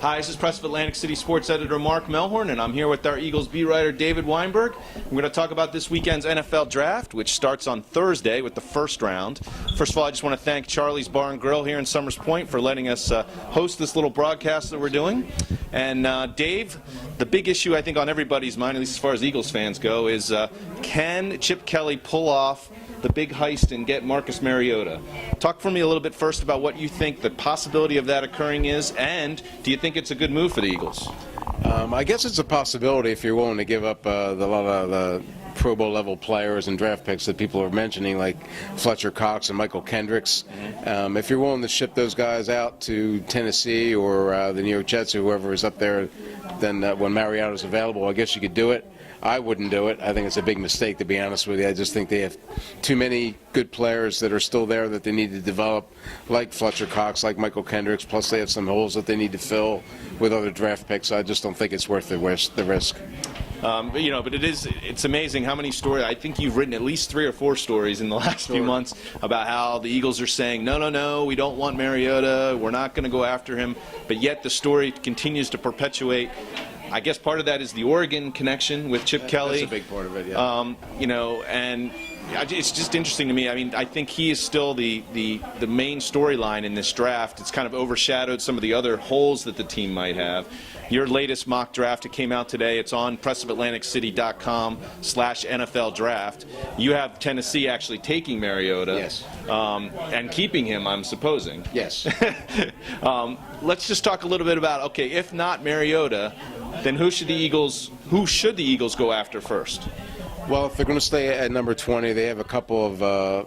Hi, this is Press of Atlantic City sports editor Mark Melhorn, and I'm here with our Eagles beat writer David Weinberg. We're going to talk about this weekend's NFL Draft, which starts on Thursday with the first round. First of all, I just want to thank Charlie's Bar and Grill here in Summers Point for letting us host this little broadcast that we're doing. And Dave, the big issue I think on everybody's mind, at least as far as Eagles fans go, is can Chip Kelly pull off the big heist and get Marcus Mariota? Talk for me a little bit first about what you think the possibility of that occurring is, and do you think it's a good move for the Eagles? I guess it's a possibility if you're willing to give up a lot of the Pro Bowl level players and draft picks that people are mentioning, like Fletcher Cox and Michael Kendricks. If you're willing to ship those guys out to Tennessee or the New York Jets or whoever is up there, then when Mariota's available, I guess you could do it. I wouldn't do it. I think it's a big mistake, to be honest with you. I just think they have too many good players that are still there that they need to develop, like Fletcher Cox, like Michael Kendricks, plus they have some holes that they need to fill with other draft picks. I just don't think it's worth the risk. But it's amazing how many stories. I think you've written at least 3 or 4 stories in the last few months about how the Eagles are saying, no, we don't want Mariota, we're not going to go after him, but yet the story continues to perpetuate. I guess part of that is the Oregon connection with Chip Kelly. That's a big part of it, yeah. And it's just interesting to me. I mean, I think he is still the main storyline in this draft. It's kind of overshadowed some of the other holes that the team might have. Your latest mock draft, it came out today. It's on pressofatlanticcity.com/NFL draft. You have Tennessee actually taking Mariota. Yes. And keeping him, I'm supposing. Yes. Let's just talk a little bit about, okay, if not Mariota, then who should the Eagles go after first? Well, if they're going to stay at number 20, they have a couple of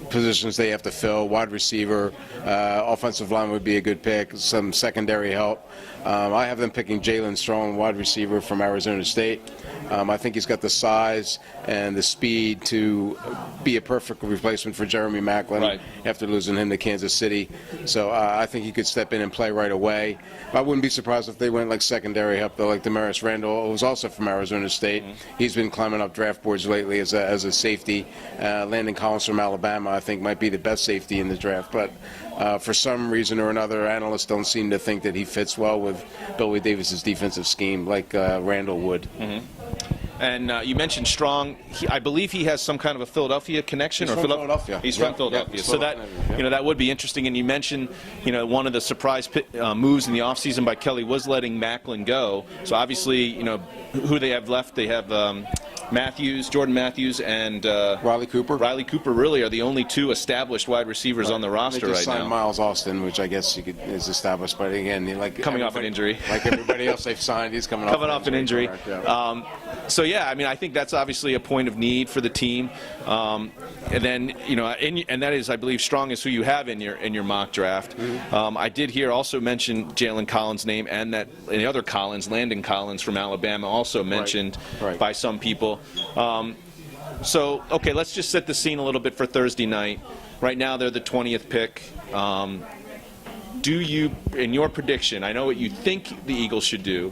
positions they have to fill. Wide receiver, offensive line would be a good pick, some secondary help. I have them picking Jalen Strong, wide receiver from Arizona State. I think he's got the size and the speed to be a perfect replacement for Jeremy Maclin after losing him to Kansas City. So I think he could step in and play right away. I wouldn't be surprised if they went like secondary help, though, like Damaris Randall, who's also from Arizona State. He's been climbing up draft boards lately as a safety. Landon Collins from Alabama, I think, might be the best safety in the draft. But for some reason or another, analysts don't seem to think that he fits well with Billy Davis's defensive scheme like Randall would. And you mentioned Strong. I believe he has some kind of a Philadelphia connection. He's from Philadelphia. He's from Philadelphia. So that that would be interesting. And you mentioned one of the surprise moves in the offseason by Kelly was letting Maclin go. So obviously who they have left, they have Jordan Matthews, and Riley Cooper. Riley Cooper really are the only 2 established wide receivers on the roster right now. They just signed Miles Austin, which I guess is established, but again, coming off an injury, like everybody else they've signed, he's coming off an injury. Correct, yeah. So yeah, I mean, I think that's obviously a point of need for the team, and then and that is, I believe, Strong is who you have in your mock draft. I did hear also mention Jalen Collins' name, and the other Collins, Landon Collins from Alabama, also mentioned by some people. So, okay, let's just set the scene a little bit for Thursday night. Right now, they're the 20th pick. Do you, in your prediction, I know what you think the Eagles should do.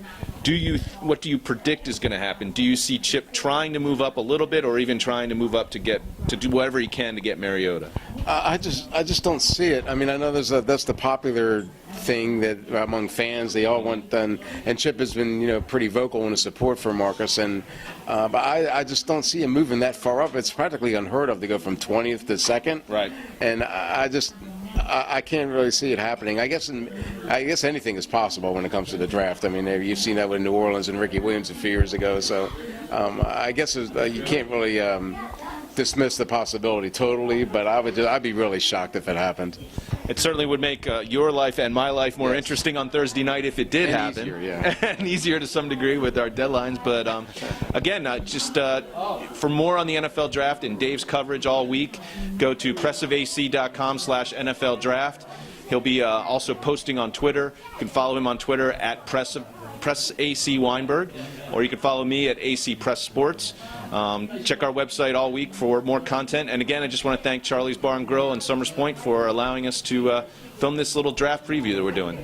What do you predict is going to happen? Do you see Chip trying to move up a little bit, or even trying to move up to do whatever he can to get Mariota? I just don't see it. I mean, I know that's the popular thing that among fans they all want done, and Chip has been pretty vocal in his support for Marcus, and but I just don't see him moving that far up. It's practically unheard of to go from 20th to 2nd. Right. And I can't really see it happening. I guess anything is possible when it comes to the draft. I mean, you've seen that with New Orleans and Ricky Williams a few years ago. So I guess you can't really dismiss the possibility totally, but I'd be really shocked if it happened. It certainly would make your life and my life more interesting on Thursday night if it did happen. Easier, yeah. And easier to some degree with our deadlines. But again, for more on the NFL draft and Dave's coverage all week, go to pressofac.com/NFL draft. He'll be also posting on Twitter. You can follow him on Twitter at PressAC Weinberg, or you can follow me at AC Press Sports. Check our website all week for more content. And again, I just want to thank Charlie's Bar and Grill in Summers Point for allowing us to film this little draft preview that we're doing.